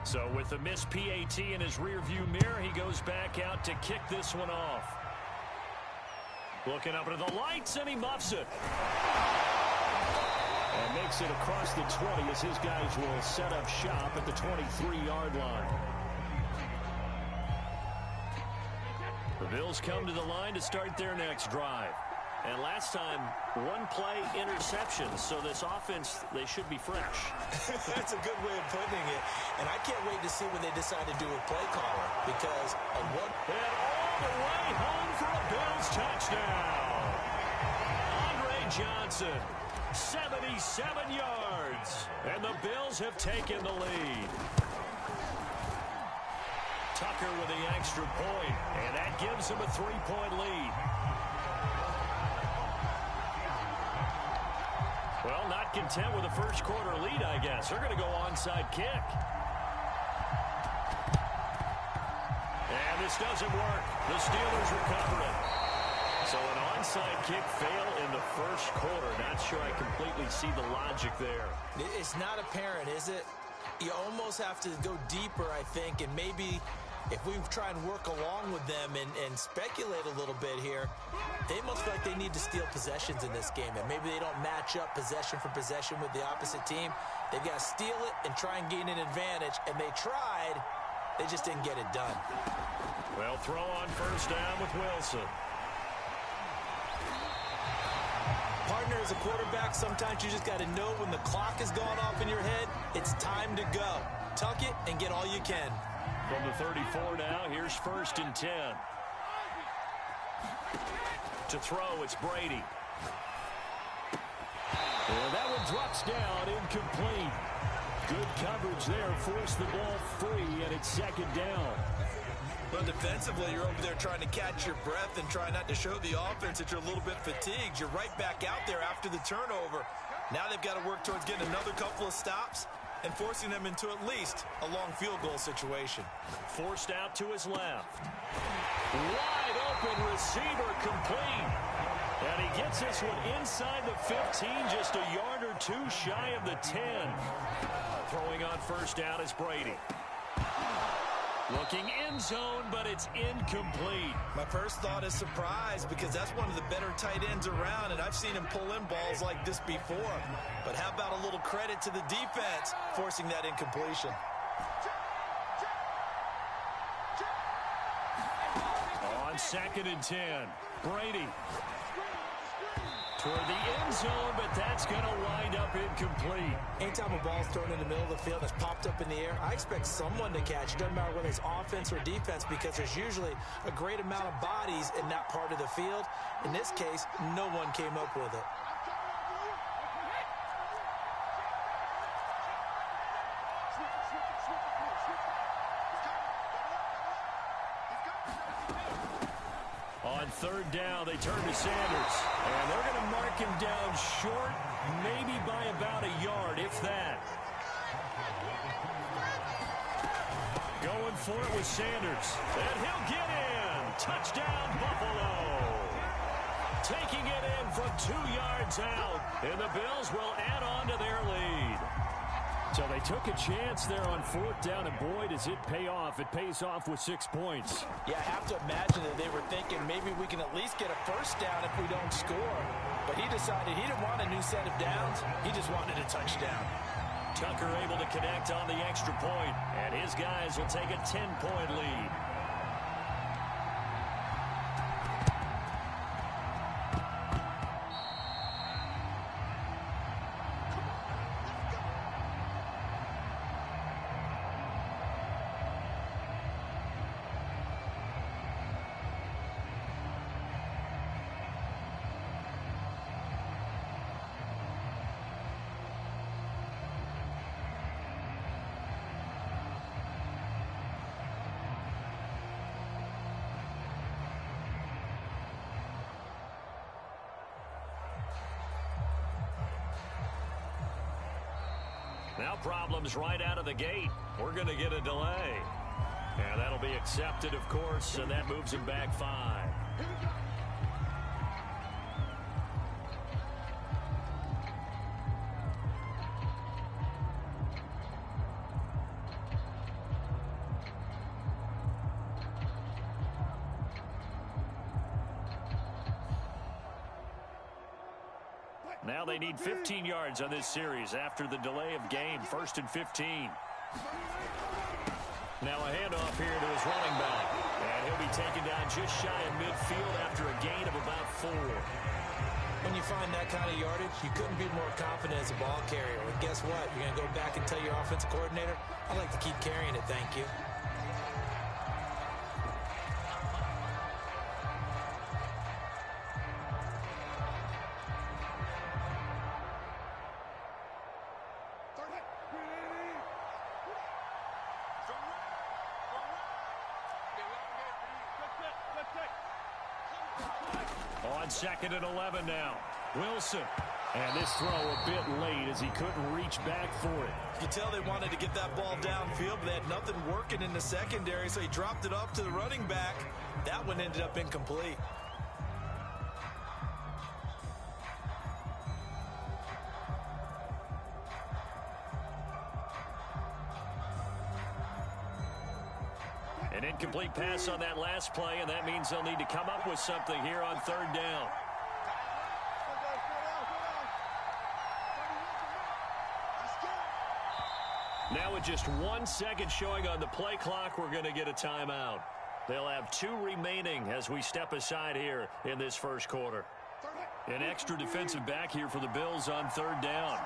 Speaker 1: So with the missed PAT in his rearview mirror, he goes back out to kick this one off. Looking up into the lights, and he muffs it.
Speaker 2: And makes it across the 20 as his guys will set up shop at the 23-yard line. The Bills come to the line to start their next drive. And last time, one play interception. So this offense, they should be fresh.
Speaker 3: That's a good way of putting it. And I can't wait to see when they decide to do a play caller. Because of what...
Speaker 2: And all the way home for a Bills touchdown. Andre Johnson, 77 yards. And the Bills have taken the lead. Tucker with the extra point, and that gives him a 3-point lead. Well, not content with a first quarter lead, I guess. They're going to go onside kick. And this doesn't work. The Steelers recover it. So an onside kick fail in the first quarter. Not sure I completely see the logic there.
Speaker 3: It's not apparent, is it? You almost have to go deeper, I think, and maybe if we try and work along with them and speculate a little bit here, they must feel like they need to steal possessions in this game, and maybe they don't match up possession for possession with the opposite team. They've got to steal it and try and gain an advantage, and they tried. They just didn't get it done.
Speaker 2: Well, throw on first down with Wilson.
Speaker 3: Partner, as a quarterback, sometimes you just got to know when the clock has gone off in your head, it's time to go. Tuck it and get all you can.
Speaker 2: From the 34 now, here's 1st and 10. To throw, it's Brady. And that one drops down, incomplete. Good coverage there, forced the ball free, and it's 2nd down.
Speaker 3: Well, defensively, you're over there trying to catch your breath and try not to show the offense that you're a little bit fatigued. You're right back out there after the turnover. Now they've got to work towards getting another couple of stops and forcing them into at least a long field goal situation.
Speaker 2: Forced out to his left. Wide open receiver complete. And he gets this one inside the 15, just a yard or two shy of the 10. Throwing on first down is Brady. Looking end zone, but it's incomplete.
Speaker 3: My first thought is surprise because that's one of the better tight ends around, and I've seen him pull in balls like this before. But how about a little credit to the defense forcing that incompletion?
Speaker 2: On 2nd and 10, Brady. Toward the end zone, but that's going to wind up incomplete.
Speaker 3: Anytime a ball's thrown in the middle of the field that's popped up in the air, I expect someone to catch. It doesn't matter whether it's offense or defense because there's usually a great amount of bodies in that part of the field. In this case, no one came up with it.
Speaker 2: On 3rd down, they turn to Sanders. And they're going to mark him down short, maybe by about a yard, if that. Going for it with Sanders. And he'll get in. Touchdown, Buffalo. Taking it in from 2 yards out. And the Bills will add on to their lead. So they took a chance there on 4th down, and boy, does it pay off. It pays off with 6 points.
Speaker 3: Yeah, I have to imagine that they were thinking maybe we can at least get a first down if we don't score. But he decided he didn't want a new set of downs. He just wanted a touchdown.
Speaker 2: Tucker able to connect on the extra point, and his guys will take a 10-point lead. Now problems right out of the gate. We're going to get a delay. And that'll be accepted, of course, and that moves him back 5. Now they need 15 yards on this series after the delay of game. 1st and 15. Now a handoff here to his running back. And he'll be taken down just shy of midfield after a gain of about 4.
Speaker 3: When you find that kind of yardage, you couldn't be more confident as a ball carrier. And guess what? You're going to go back and tell your offensive coordinator, I'd like to keep carrying it, thank you.
Speaker 2: On 2nd and 11 now. Wilson. And this throw a bit late as he couldn't reach back for it.
Speaker 3: You can tell they wanted to get that ball downfield, but they had nothing working in the secondary, so he dropped it off to the running back. That one ended up incomplete.
Speaker 2: An incomplete pass on that last play, and that means they'll need to come up with something here on 3rd down. Now with just 1 second showing on the play clock, we're going to get a timeout. They'll have 2 remaining as we step aside here in this first quarter. An extra defensive back here for the Bills on 3rd down.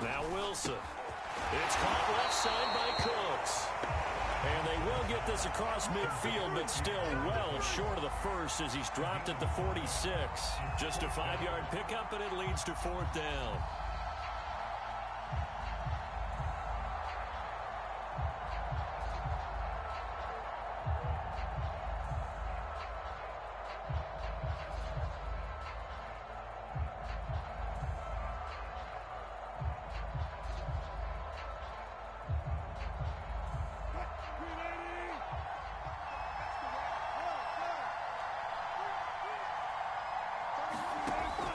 Speaker 2: Now Wilson. It's caught left side by Cooks. And they will get this across midfield, but still well short of the first as he's dropped at the 46. Just a 5-yard pickup, and it leads to 4th down.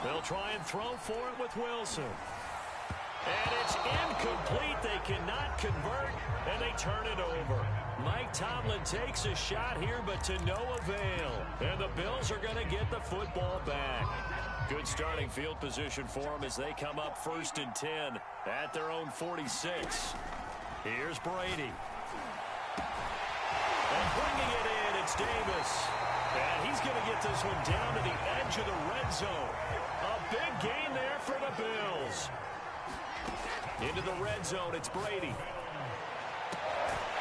Speaker 2: They'll try and throw for it with Wilson. And it's incomplete. They cannot convert, and they turn it over. Mike Tomlin takes a shot here, but to no avail. And the Bills are going to get the football back. Good starting field position for them as they come up 1st and 10 at their own 46. Here's Brady. And bringing it in, it's Davis. And he's going to get this one down to the edge of the red zone. A big gain there for the Bills. Into the red zone, it's Brady.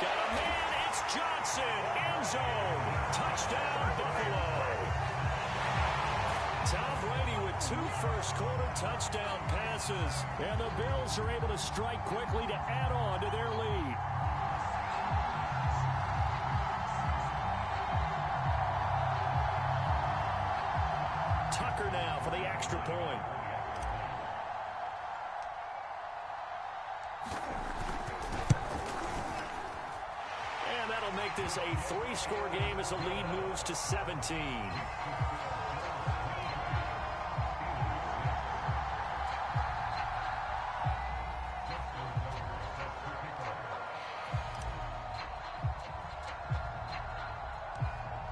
Speaker 2: Got a man, it's Johnson. End zone. Touchdown, Buffalo. Tom Brady with 2 first-quarter touchdown passes. And the Bills are able to strike quickly to add on to their lead. Tucker now for the extra point. And that'll make this a 3-score game as the lead moves to 17.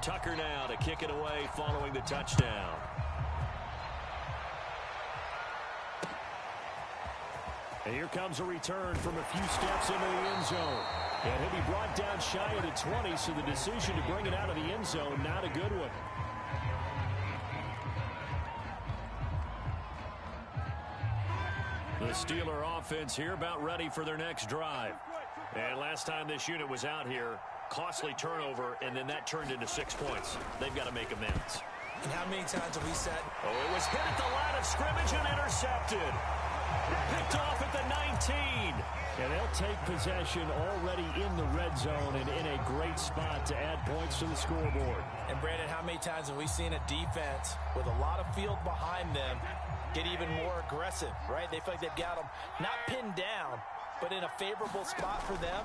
Speaker 2: Tucker now to kick it away following the touchdown. And here comes a return from a few steps into the end zone. And he'll be brought down shy of the 20, so the decision to bring it out of the end zone, not a good one. The Steeler offense here about ready for their next drive. And last time this unit was out here, costly turnover, and then that turned into 6 points. They've got to make amends.
Speaker 3: And how many times have we said?
Speaker 2: Oh, it was hit at the line of scrimmage and intercepted. Picked off at the 19. And they'll take possession already in the red zone and in a great spot to add points to the scoreboard.
Speaker 3: And, Brandon, how many times have we seen a defense with a lot of field behind them get even more aggressive, right? They feel like they've got them not pinned down, but in a favorable spot for them.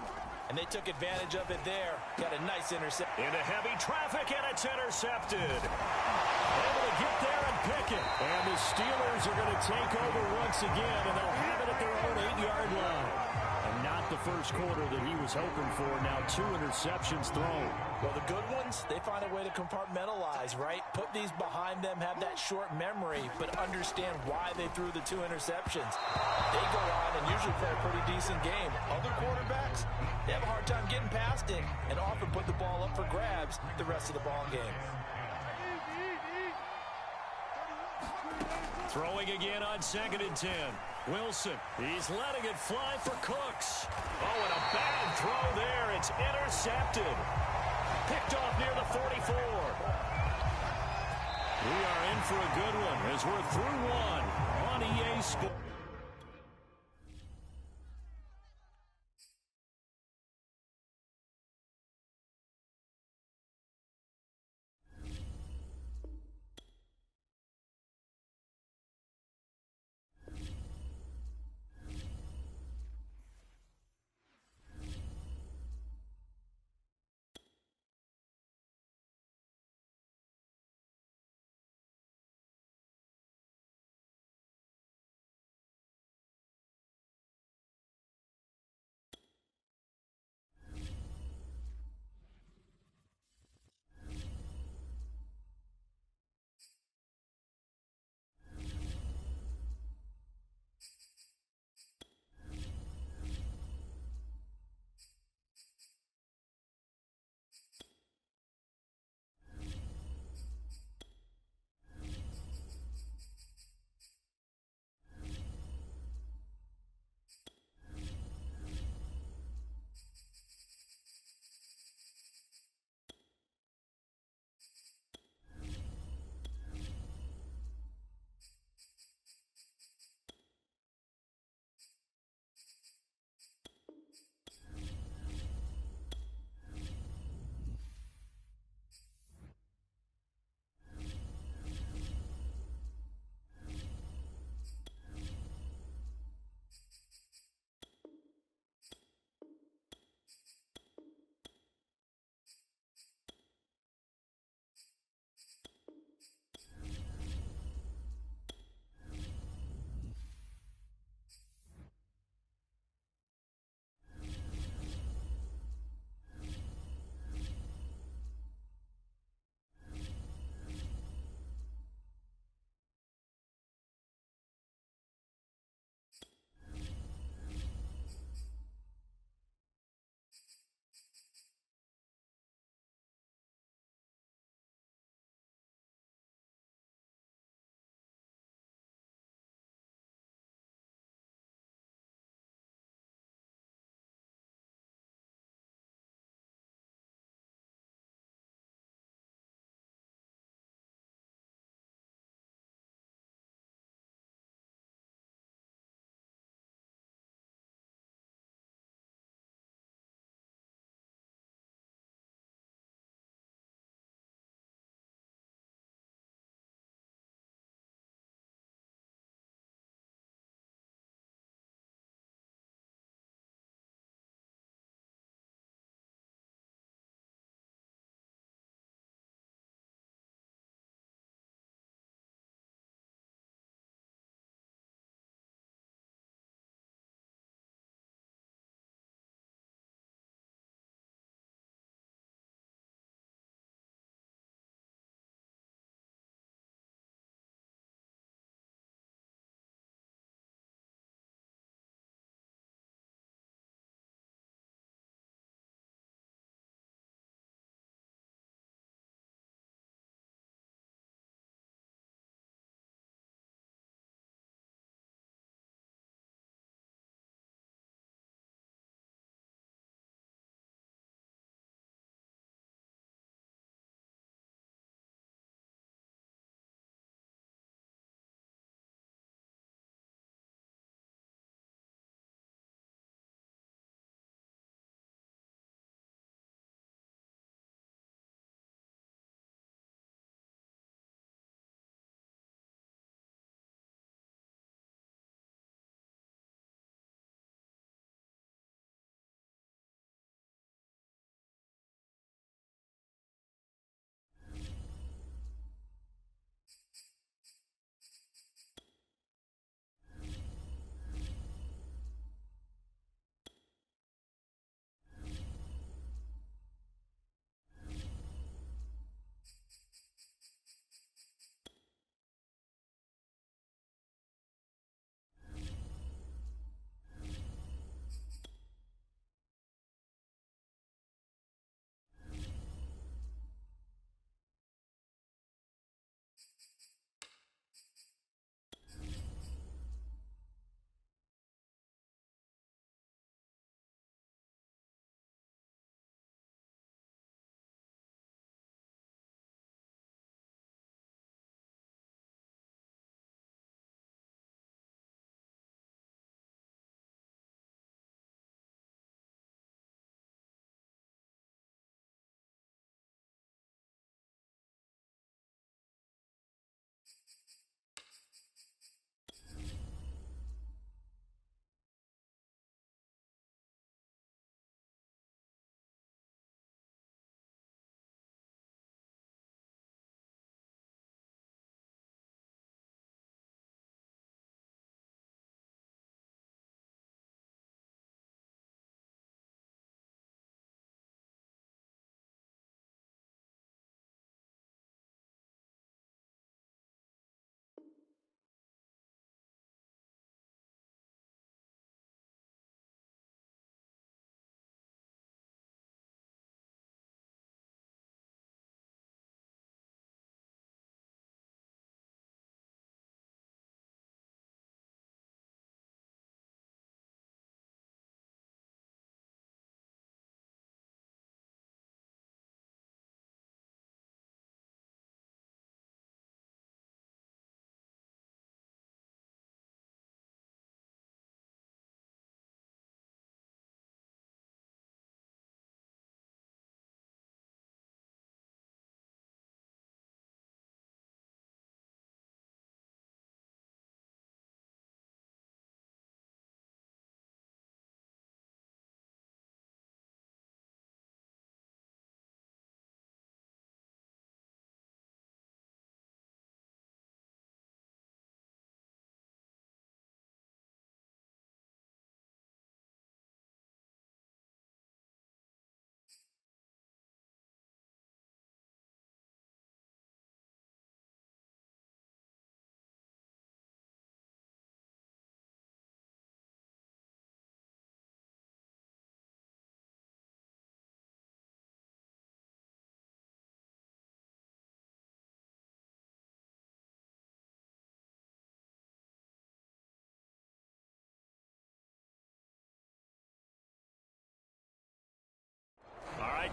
Speaker 3: And they took advantage of it there. Got a nice interception.
Speaker 2: Into heavy traffic, and it's intercepted. Able to get there and pick it. And the Steelers are going to take over once again, and they'll have it at their own 8-yard line. A not the first quarter that he was hoping for. Now 2 interceptions thrown.
Speaker 3: Well, the good ones, they find a way to compartmentalize, right? Put these behind them, have that short memory, but understand why they threw the 2 interceptions. They go on and usually play a pretty decent game. Other quarterbacks, they have a hard time getting past it and often put the ball up for grabs the rest of the ball game.
Speaker 2: Throwing again on 2nd and 10. Wilson, he's letting it fly for Cooks. Oh, and a bad throw there. It's intercepted. Picked off near the 44. We are in for a good one as we're through one on EA Sports.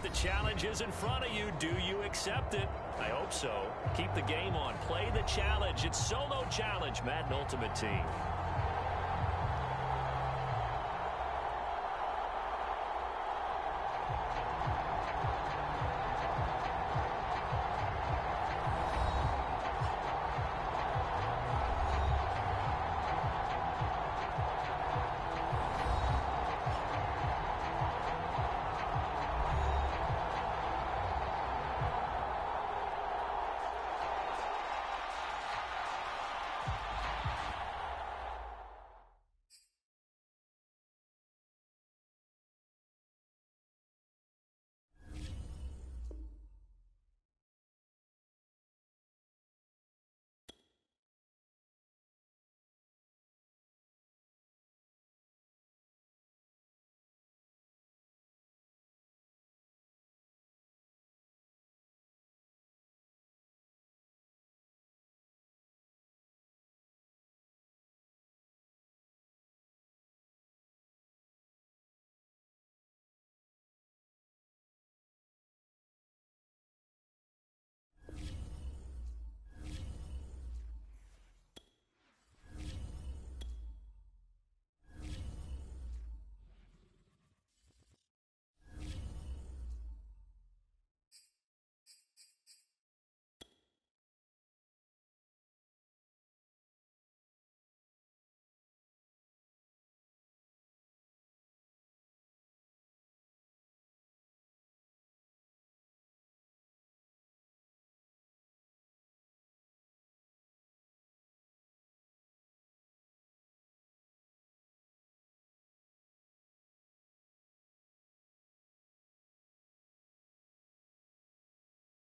Speaker 1: The challenge is in front of you. Do you accept it? I hope so. Keep the game on. Play the challenge. It's Solo Challenge, Madden Ultimate Team.